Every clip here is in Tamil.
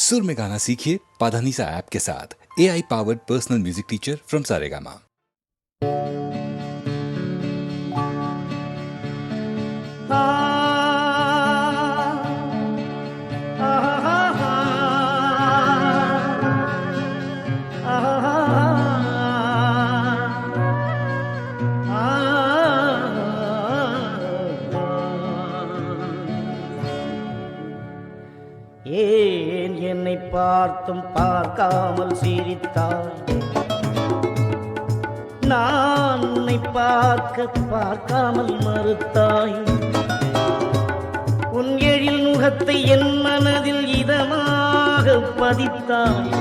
सुर में गाना सीखिए पाधानीसा ऐप के साथ। AI powered personal music teacher from Saregama. ஏன் என்னை பார்த்தும் பார்க்காமல் சிரித்தாய்? நான் உன்னை பார்க்காமல் மறுத்தாய். உன் எழில் முகத்தை என் மனதில் இதமாக பதித்தாய்.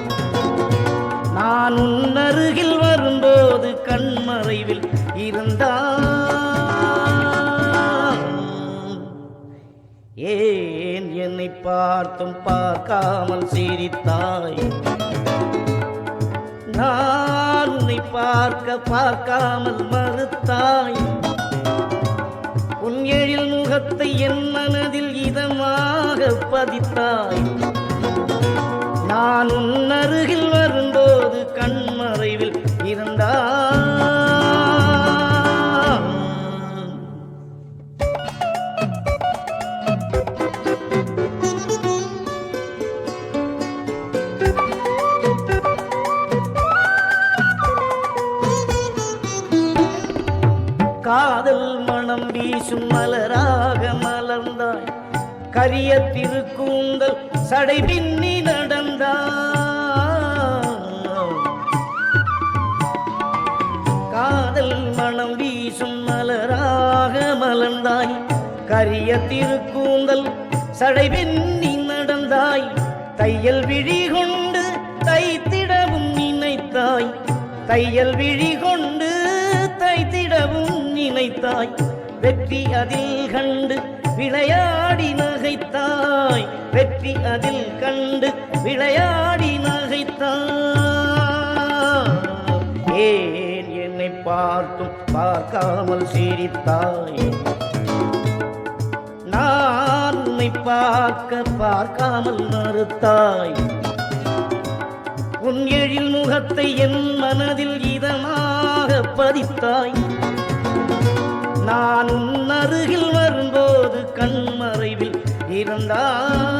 நான் உன் அருகில் வரும்போது கண்மறைவில் இருந்தாய். ஏன் என்னை பார்த்தும் பார்க்காமல் சிரித்தாய்? நான் உன்னை பார்க்காமல் மறுத்தாய். உன் எழில் முகத்தை என் மனதில் இதமாக பதித்தாய். நான் உன் அருகில் வரும்போது கண்மறைவில் இருந்தாய். காதல் மனம் வீசும் மலராக மலர்ந்தாய். கரிய திருக்கூந்தல் சடை பின்னி நடந்தாய். காதல் மனம் வீசும் மலராக மலர்ந்தாய். கரிய திருக்கூந்தல் சடை பின்னி நடந்தாய். தையல் விழி கொண்டு தைத்திடவும் நினைத்தாய். தையல் விழி கொண்டு தைத்திடவும் நினைத்தாய். வெற்றி அதில் கண்டு விளையாடி நகைத்தாய். வெற்றி அதில் கண்டு விளையாடி நகைத்தாய். ஏன் என்னை பார்த்தும் பார்க்காமல் சிரித்தாய்? நான் உன்னை பார்க்காமல் மறுத்தாய். உன் எழில் முகத்தை என் மனதில் இதமாக பதித்தாய். நான் உன் அருகில் வரும்போது கண்மறைவில் இருந்தாய்.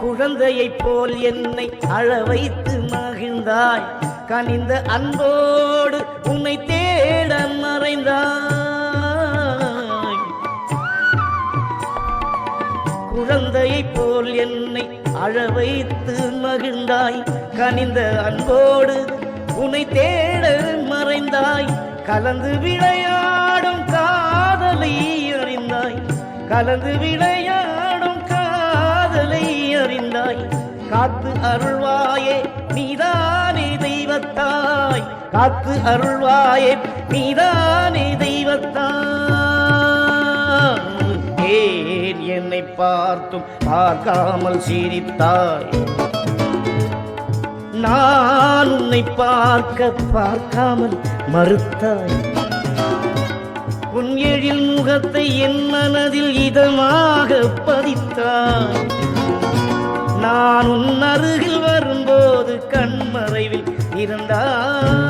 குழந்தையைப் போல் என்னை அழ வைத்து மகிழ்ந்தாய். கனிந்த அன்போடு உன்னை தேட மறைந்தாய். குழந்தையைப் போல் என்னை அழ வைத்து மகிழ்ந்தாய். கனிந்த அன்போடு உன்னை தேட மறைந்தாய். கலந்து விளையாடும் காதலை அறிந்தாய். கலந்து விளையாடும் காதலை அறிந்தாய். காத்து அருள்வாயே நீதானே தெய்வத்தாய். காத்து அருள்வாயே நீதானே தெய்வத்தாய். ஏன் என்னை பார்த்தும் பார்க்காமல் சிரித்தாய்? நான் உன்னை பார்க்காமல் மறுத்தாய். உன் எழில் முகத்தை என் மனதில் இதமாக பதித்தாய். நான் உன் அருகில் வரும்போது கண்மறைவில் இருந்தாய்.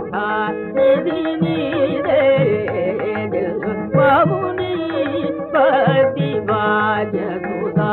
சுதா நிதி நீரே மமுனி பதிவாஜ சுதா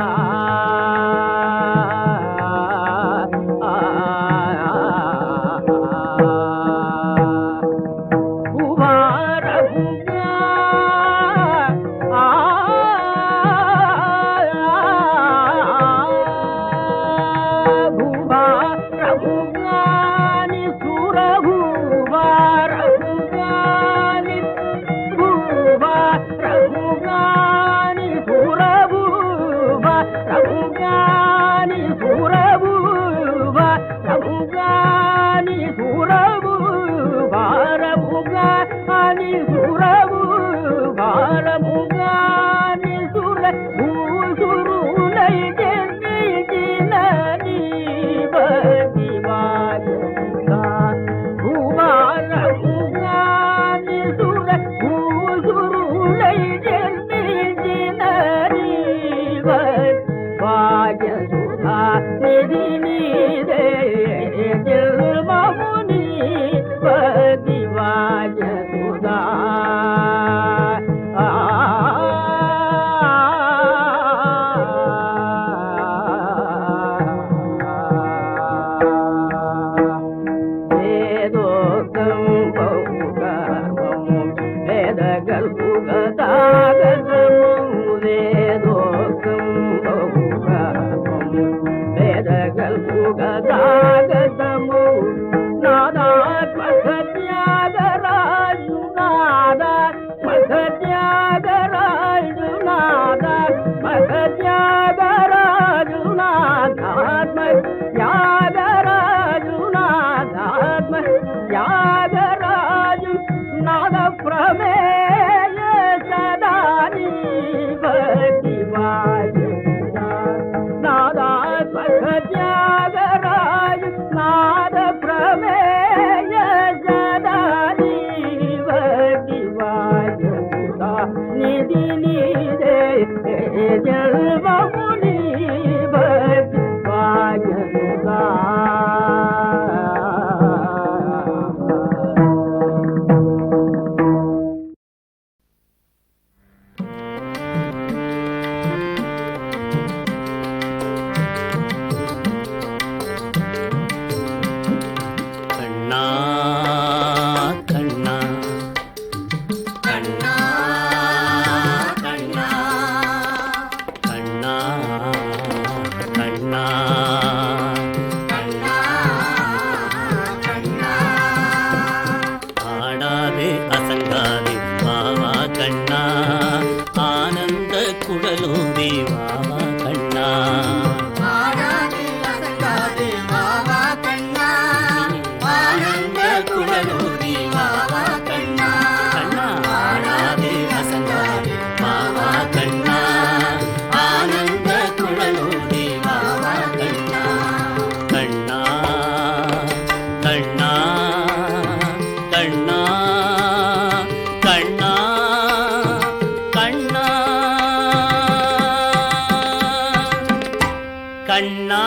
கண்ணா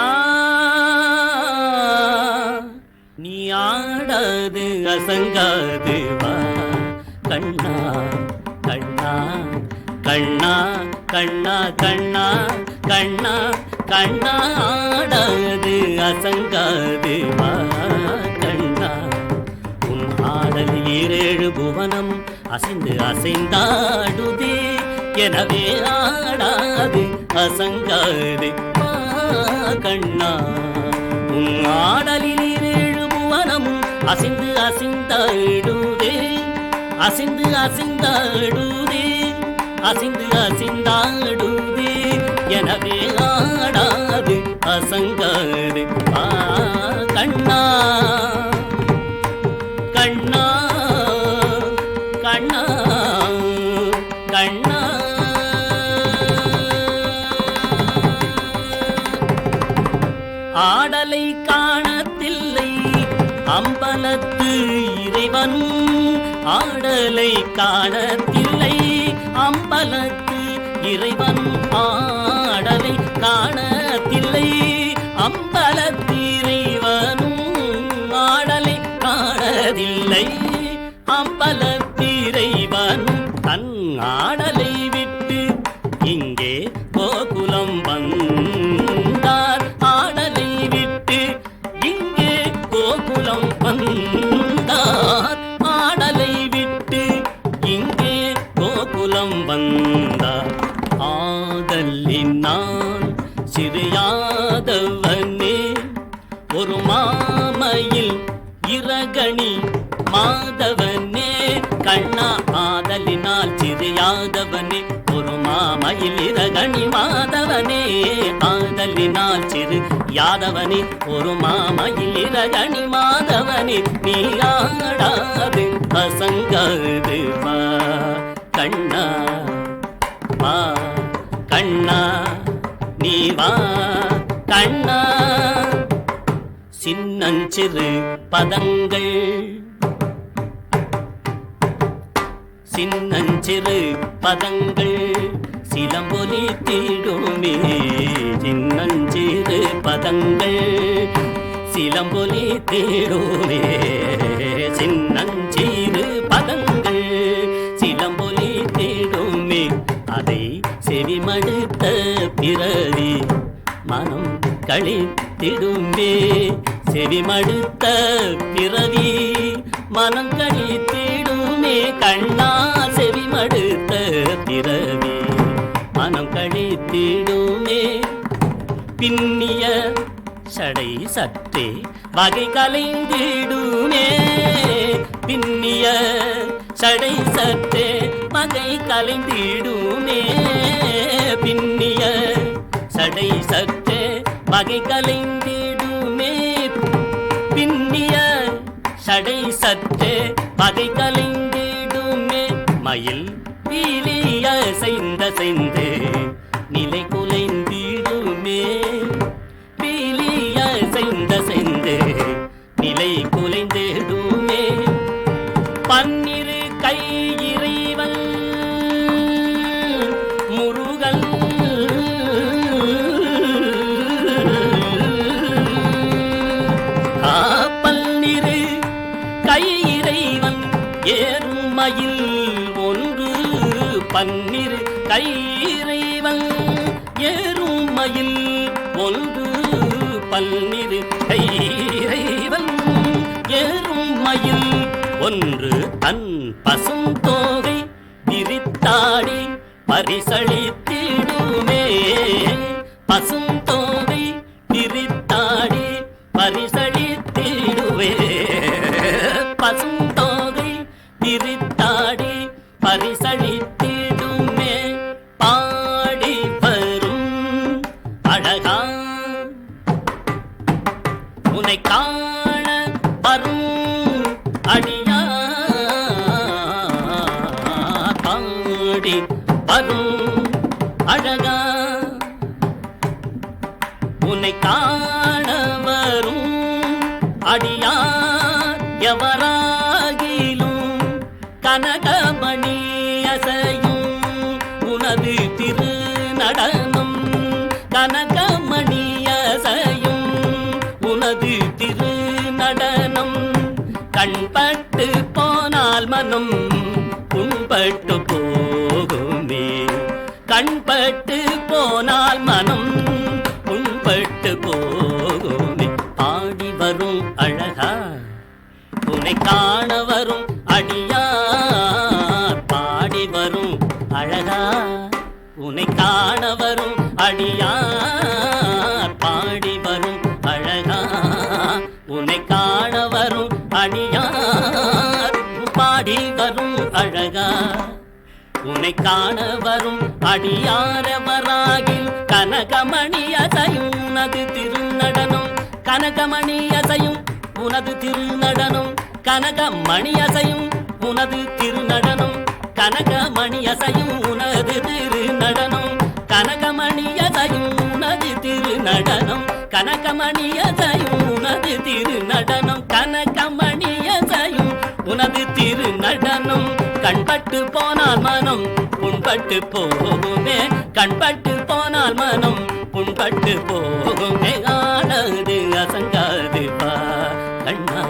நீ ஆடாது அசங்காது வா கண்ணா கண்ணா கண்ணா கண்ணா கண்ணா கண்ணா கண்ணா ஆடாது அசங்காது வா கண்ணா உன் ஆடல் ஏழு புவனம் அசைந்து அசைந்தாடுதே எனவே ஆடாது அசங்காது கண்ணா உன் ஆடலில் ஏழு புவனமும் அசைந்து அசைந்தாடுதே அசைந்து அசைந்தாடுதே அசைந்து அசைந்தாடுதே எனவே ஆடாது அசங்காது கண்ணா கண்ணா கண்ணா கண்ணா ஆடலை காணத்தில்லை அம்பலத்து இறைவன் ஆடலை காணத்தில்லை அம்பலத்து இறைவன் ஆடலை காணத்தில்லை அம்பலத்து இறைவனும் ஆடலை காணதில்லை காணத்தில்லை அம்பலத்திரைவனும் தன் ஆடலை விட்டு இங்கே கோகுலம் வந்தார். ஆடலை விட்டு இங்கே கோகுலம் வந்தார். ஆடலை விட்டு இங்கே கோகுலம் வந்தார். ஆதலினால் சிறியாதவனே ஒரு மாமையில் இரகணி மாதவனே கண்ணா. ஆதலினால் சிறியாதவனே ஒரு மாமையில் இரகணி மாதவனே. ஆதலினால் சிறு யாதவனே ஒரு மாமையில் இரகணி மாதவனே. நீ ஆடாது அசங்காது வா கண்ணா வா கண்ணா நீ வா கண்ணா. சின்னஞ்சிறு பதங்கள் சின்னஞ்சிறு பதங்கள் சிலம்பொலி தீடுமே. சின்னஞ்சிறு பதங்கள் சிலம்பொலி தீடுமே. சின்னஞ்சிறு பதங்கள் சிலம்பொலி தீடுமே. அதை செவிமடுத்த பிறவி மனம் கழித்திடுமே. செவிமடுத்த பிறவி மனம் கழித்திடுமே கண்ணா. செவிமடுத்த பிறவி மனம் கழித்திடுமே. பின்னிய சடை சற்றே வகை கலைந்திடுமே. பின்னிய சடை சற்றே வகை கலைந்திடுமே. பின்னிய சடை சற்றே வகை கலைந்திடுமே. பின்னிய சடை சற்றே வகை கலைந்திடுமே. மயில் பீலிய செய்து நிலை குலைந்திடுமே. பீலிய செய்து நிலை குலைந்திடுமே. பன்னிரு கை இறைவன் முருகன் பன்னிரு கை இறைவன் ஏறுமயில் ஒன்று. பன்னிரு கை இறைவன் ஏறுமயில் ஒன்று. பன்னிரு கை இறைவன் ஏறுமயில் ஒன்று. தன் பசும் தோகை விரித்தாடி பரிசளித்திடுமே. பசும் தோகை விரித்தாடி பரிசளித்திடுவே. பசும் தோகை விரித்தாடி பரிசளித்திடுமே. பாடி வரும் அழகா உன்னை காண வரும் அடியா. பாடி வரும் அழகா உன்னை காண வரும் அடியார் எவராகிலும் கனகமணி அசையும் உனது திரு நடனம். கனகமணி அசையும் உனது திரு நடனம். கண்பட்டு போனால் மனம் புண்பட்டு போகுமே. கண்பட்டு போனால் மனம் புண்பட்டு போகுமே. ஆடி வரும் அழகா உன்னை காண வரும் அடியார். பாடி வரும் அழகா உன்னை காண வரும் அடியார். பாடி வரும் அழகா உன்னை காண வரும் அடியார். பாடி வரும் அழகா உன்னை காண வரும் அடியாரவராகில் கனகமணி அசையும் உனது திருநடனம். கனகமணி அசையும் உனது திருநடனம். கனகமணி அசையும் உனது திருநடனம். கனகமணி அசையும் உனது திருநடனம். கனகமணி அசையும் உனது திருநடனம். கனகமணி அசையும் உனது திருநடனம். கனகமணி அசையும் உனது திருநடனம். கண்பட்டு போனால் மனம் புண்பட்டு போகுமே. கண்பட்டு போனால் மனம் புண்பட்டு போகுமே. ஆடாது அசங்காது பா கண்ணா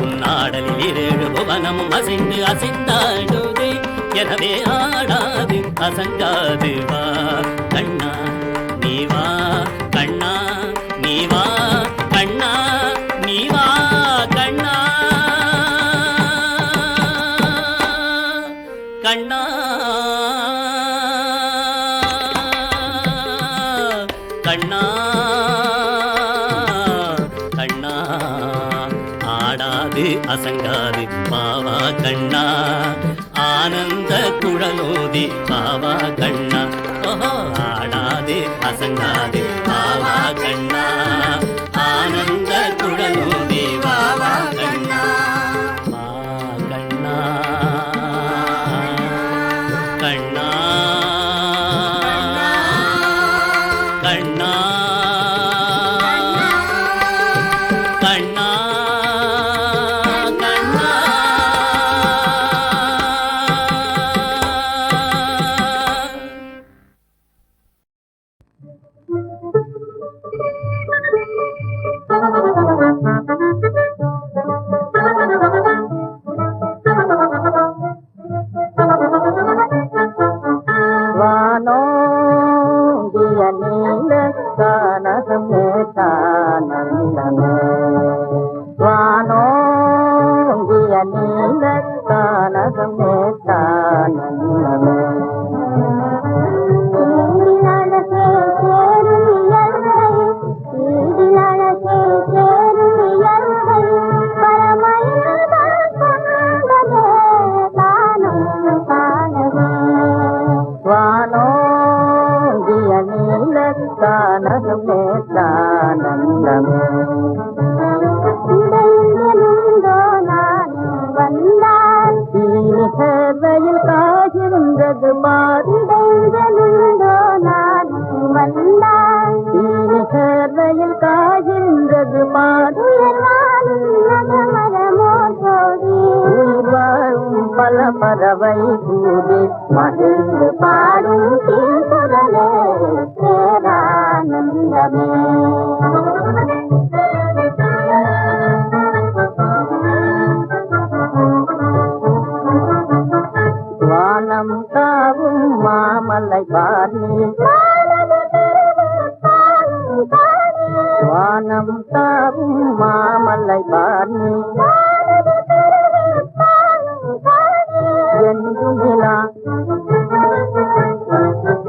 உன்னாடலில் ஈரேழு புவனமும் அசைந்து அசைந்தாடுதே எனவே ஆடாது அசங்காது வா கண்ணா நீ வா கண்ணா நீ வா கண்ணா நீ வா கண்ணா கண்ணா கண்ணா கண்ணா ஆடாது அசங்காது பாவா கண்ணா ஆனந்த குழலோதி பாவா கண்ணா ஓஹோ ஆடாது அசங்காது பாவா கண்ணா ஆனந்த குழலோதி பாவா கண்ணா வா கண்ணா கண்ணா கண்ணா கண்ணா கண்ணா வானோங்கிய நீல கானகமே தானந்தமே வானோங்கிய நீல கானகமே தானந்தமே ஈடிலழகே சேருமியல்கை ஈடிலழகே சேருமியல்கை பரமயல்தான் கொண்டதே தானம் காணவே வானோங்கிய நீல கானகமே தானந்தமே இடையிலுண்டோ நான் வந்தான் சேவையில் காசிருந்தது பாடிடைந்தோ நான் வந்தான் சேவையில் காசிருந்தது பாடுயர்வானும் நகமரமோ சோடி வாழும் பல பறவை கூடி மகிழ்ந்து பாடும் தீங்குரலே பேரானந்தமே வானம் காவும் மாமலை பார்னி வானம் காவும் மாமலை பார்னி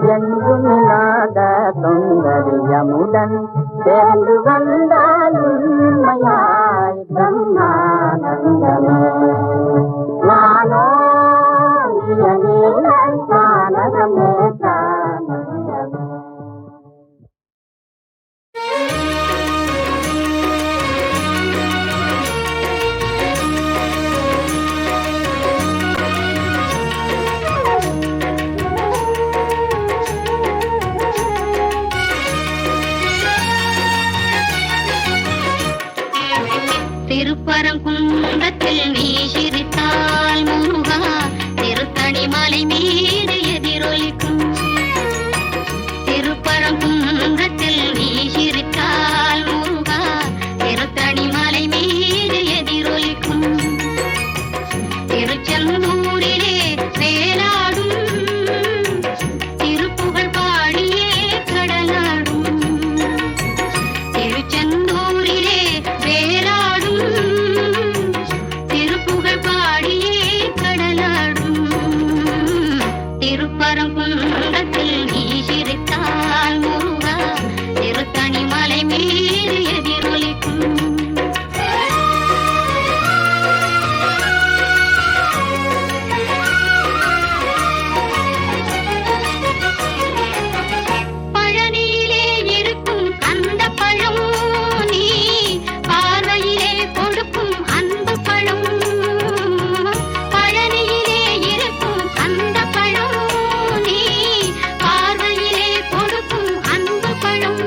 என்றுமில்லாத தொங்கரியமுடன் சேர்ந்து வந்தால் உண்மையாய் பிரம்மானந்தமே நானோ ஞானகமே தானந்தமே திருப்பரங்குன்றத்தில் நீ சிரித்தால் முருகா திருத்தணி மலை மீது எதிரொலிக்கும் திருப்பரங்குன்றத்தில் நீ சிரித்தால் முருகா திருத்தணி மலை மீது எதிரொலிக்கும் திருச்செந்தூரிலே வேலாடும் திருப்புகழ் பாடியே கடலாடும் திருச்செந்தூரிலே வேலாடும் திருப்புகழ் பாடியே கடலாடும் திருப்பரங்குன்றத்தில் நீ சிரித்தால் முருகா திருத்தணி மலை மீது எதிரொலிக்கும் பழனியிலே இருக்கும் அந்த பழம் நீ பார்வையிலே கொடுக்கும் அன்பு பழம் பழனியிலே இருக்கும் அந்த பழம் நீ பார்வையிலே கொடுக்கும் அன்பு பழம்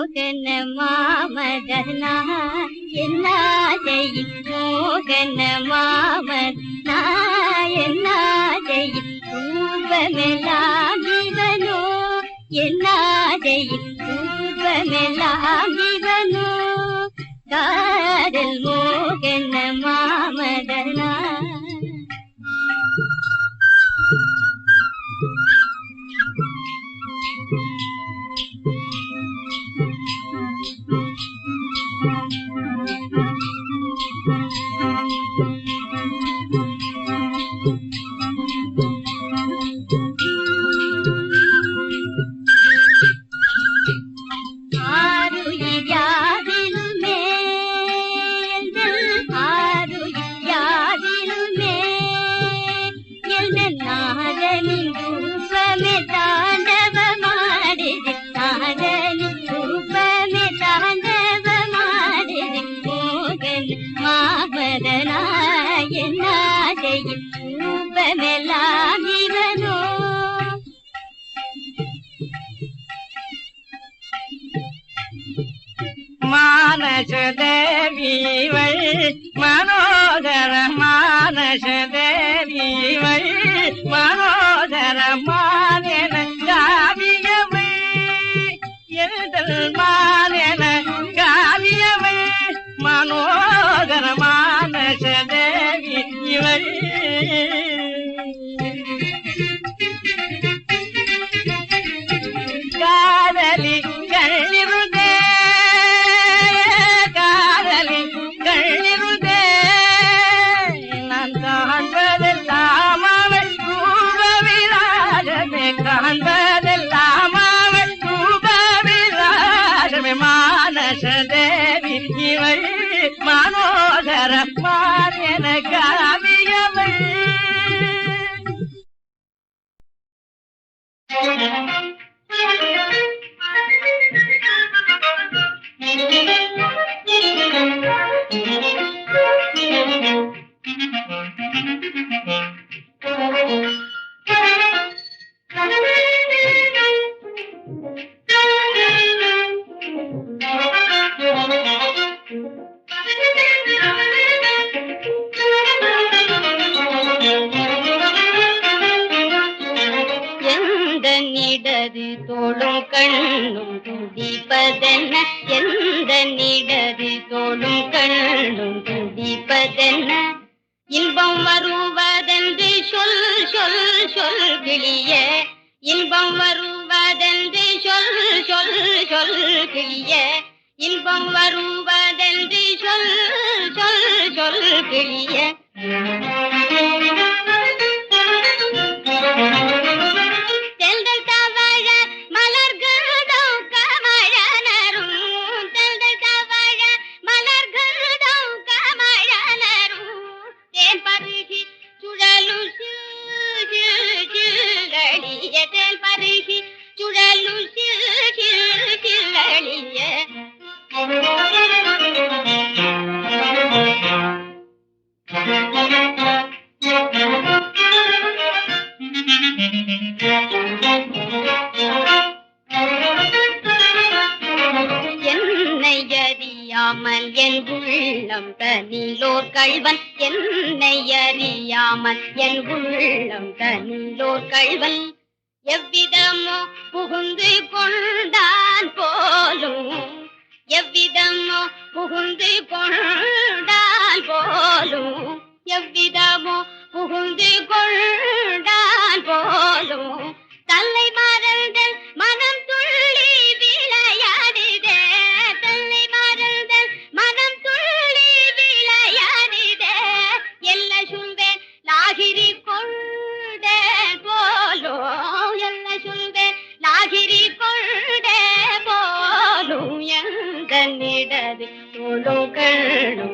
மோகன மாமதனா என்னாதையில் மோகன மாமதனா என்னாதையில் ரூபமெல்லாம் இவனோ என்னாதையில் ரூபமெல்லாம் இவனோ காதல் மோகன மாமதனா ரூபமெல்லாம் இவனோ மானச தேவிவள் மனோதர மானச தேவிவள் மனோதர மானென காவியவள் எழுதல் மானென காவியவள் மனோதர மானச தேவி இவள் காதலி கண்ணிருதே காதலி கண்ணிருதே நான் காண்பதெல்லாம் அவள் ரூபவிராஜமே காண்பதெல்லாம் அவள் ரூபவிராஜமே மானச தேவி இவள் மனோதர மானென காவியவள் நிடது தோளும் கண்ணும் துடிப்பதென்ன எந்த நிடது தோளும் கண்ணும் துடிப்பதென்ன இன்பம் வருவதென்று சொல் சொல் சொல் கிளிய இன்பம் வருவதென்று சொல் சொல் சொல் கிளிய இன்பம் வருவதென்று சொல் சொல் சொல் கிளிய என் உள்ளம் தனிலோர் கள்வன் என்னை அறியாமல் என் உள்ளம் தனிலோர் கள்வன் எவ்விதமோ புகுந்து கொண்டான் போலும் எவ்விதமோ புகுந்து கொண்டான் போலும் எவ்விதமோ புகுந்து கொண்டான் போலும் தல்லை மறந்தல் மனம் துள்ளி விளையாடுதே தல்லை மறந்தல் மனம் துள்ளி விளையாடுதே எல்ல சொல்வேன் லாகிரி கொண்டே போலும் எல்ல சொல்வேன் லாகிரி கொண்டே போலும் எந்த நிடது தோளும் கண்ணும்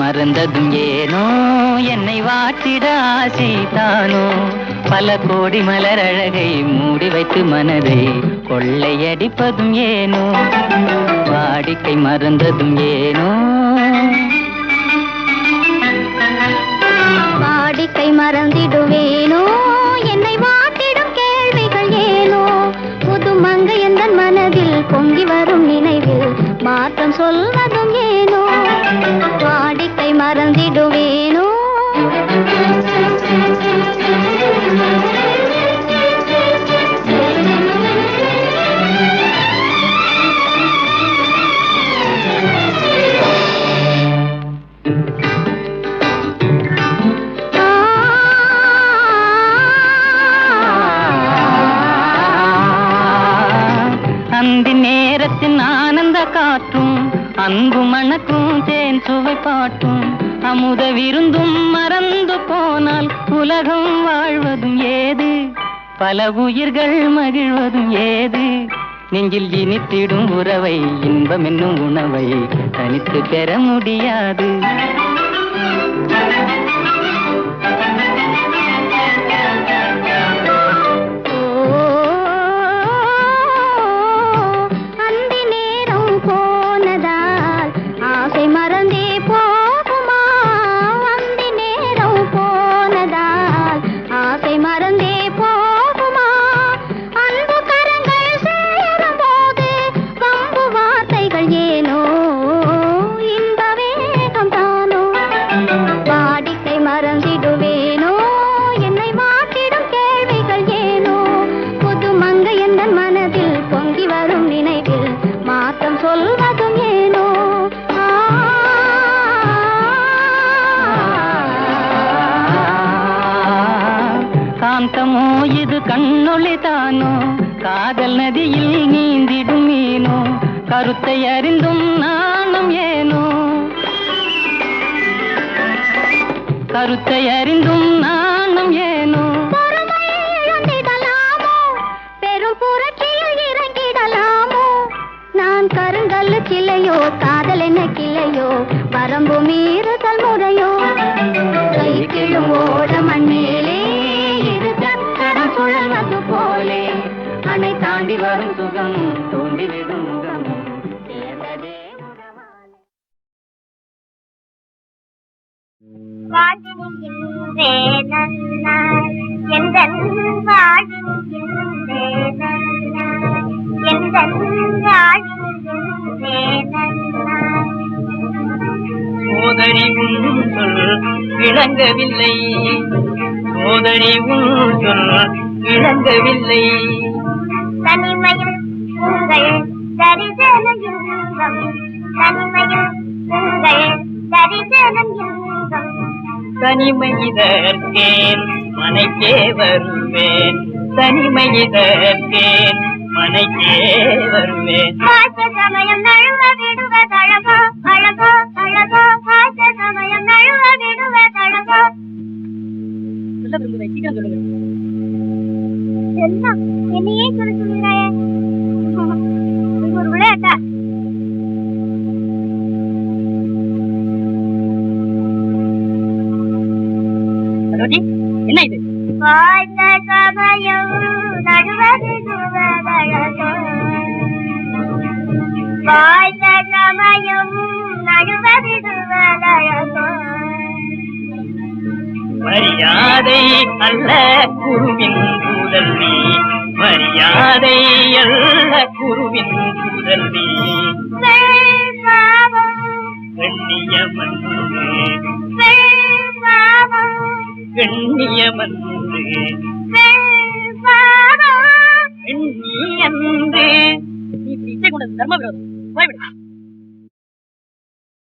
மறந்ததும் ஏனோ என்னை வாட்டிட ஆசைதானோ பல கோடி மலர் அழகை மூடி வைத்து மனதை கொள்ளையடிப்பதும் ஏனோ வாடிக்கை மறந்ததும் ஏனோ வாடிக்கை மறந்திடுவேனோ என்னை வாட்டிடும் கேள்விகள் ஏனோ புது மங்கை எந்தன் மனதில் பொங்கி வரும் நினைவில் மாற்றம் சொல்வதும் ஏனோ வாடிக்கை மறந்திடுவேனோ அந்தி நேரத்தின் ஆனந்த காற்றும் அன்பு மணக்கும் தேன் சுவை பாட்டும் அமுத விருந்தும் மறந்து போனால் உலகம் வாழ்வதும் ஏது பல உயிர்கள் மகிழ்வதும் ஏது நெஞ்சில் இனித்திடும் உறவை இன்பம் என்னும் உணவை தனித்து பெற முடியாது காந்தமோ இது கண்ணொளி தானோ காதல் நதியில் நீந்திடும் மீனோ கருத்தை அறிந்தும் நாணம் ஏனோ கருத்தை அறிந்தும் நாணம் ஏனோ பெரும் புரட்சியில் இறங்கிடலாமோ நான் கருங்கல் கிளையோ காதல் என்ன கிளையோ வரம்பு மீறுதல் முறையோ கைக்கிழும் ஓட மண்ணிலே சுழல்வது போலே அணை தாண்டி வரும் சுகம் தோண்டி விடும் முகம் சேர்ந்ததே சோதரி உன் சொல் விளங்கவில்லை சோதரி உன் சொல் விளங்கவில்லை தனிமையில் உங்கள் தரிசனம் இன்பம் தனிமையில் உங்கள் தரிசனம் இன்பம் தனிமை இதற்கேன் மனைக்கே வருவேன் தனிமை இதற்கேன் மனைக்கே வருவேன் ஆசை சமயம் நழுவ விடுவதழகோ அழகோ அழகோ ஆசை சமயம் நழுவ விடுவதழகோ எல்லாம் என்னையே சொல்ல சொல்லுறாயே ஒரு விளையாட்டா என்ன இது ஆசை சமயம் நழுவ விடுவதழகோ ஆசை சமயம் நழுவ விடுவதழகோ மரியாதை அல்ல குருவின் புதல்வி மரியாதை அல்ல குருவின் புதல்வி கண்ணியமன்று கண்ணியமன்று கண்ணியன்று நீ பிச்சை கொண்டது தர்ம விரோதம் போய்விடு